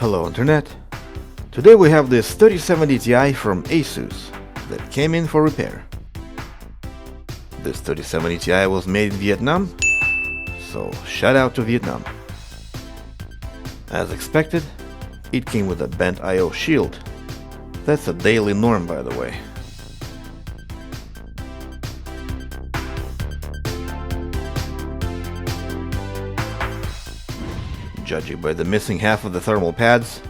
Hello Internet! Today we have this 3070 Ti from Asus that came in for repair. This 3070 Ti was made in Vietnam, so shout out to Vietnam. As expected, it came with a bent I/O shield. That's a daily norm, by the way. Judging by the missing half of the thermal pads,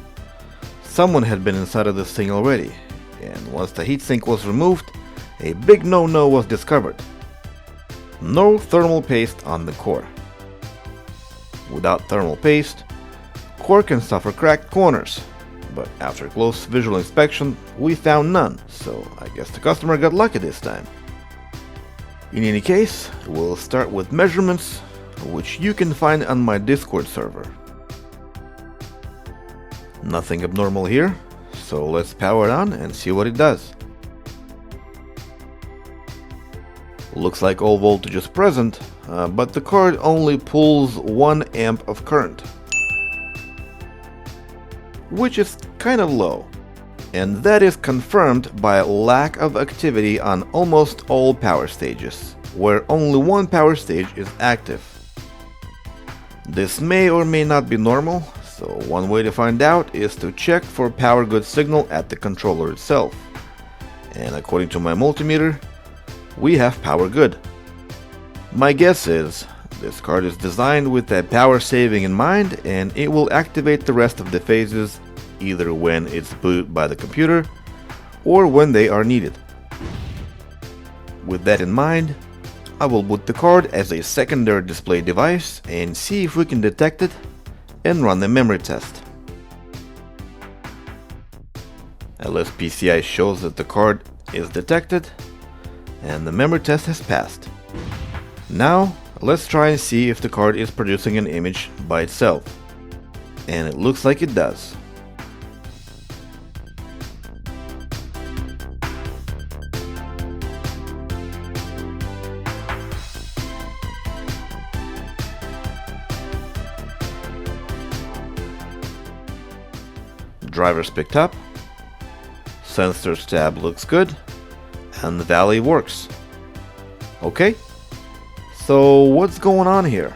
someone had been inside of this thing already, and once the heatsink was removed, a big no-no was discovered. No thermal paste on the core. Without thermal paste, core can suffer cracked corners, but after close visual inspection, we found none, so I guess the customer got lucky this time. In any case, we'll start with measurements, which you can find on my Discord server. Nothing abnormal here, so let's power it on and see what it does. Looks like all voltage is present, but the card only pulls 1 amp of current, which is kind of low, and that is confirmed by lack of activity on almost all power stages, where only one power stage is active. This may or may not be normal, so one way to find out is to check for power good signal at the controller itself, and according to my multimeter, we have power good. My guess is this card is designed with that power saving in mind, and it will activate the rest of the phases either when it's booted by the computer or when they are needed. With that in mind, I will boot the card as a secondary display device and see if we can detect it and run the memory test. LSPCI shows that the card is detected and the memory test has passed. Now let's try and see if the card is producing an image by itself, and it looks like it does. Drivers picked up, sensors tab looks good, and the Valley works. Okay, so what's going on here?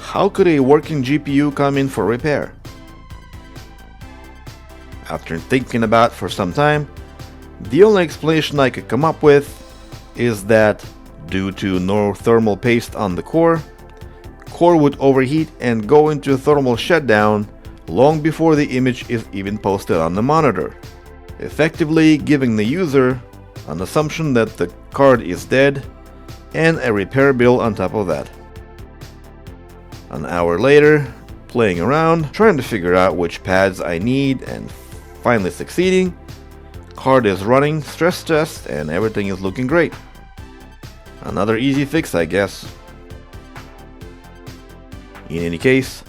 How could a working GPU come in for repair? After thinking about it for some time, the only explanation I could come up with is that due to no thermal paste on the core would overheat and go into thermal shutdown long before the image is even posted on the monitor, effectively giving the user an assumption that the card is dead and a repair bill on top of that. An hour later, playing around, trying to figure out which pads I need and finally succeeding, card is running stress test and everything is looking great. Another easy fix, I guess. In any case,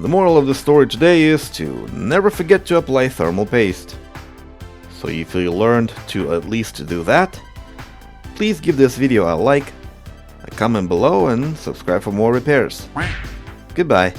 the moral of the story today is to never forget to apply thermal paste. So if you learned to at least do that, please give this video a like, a comment below, and subscribe for more repairs. Goodbye.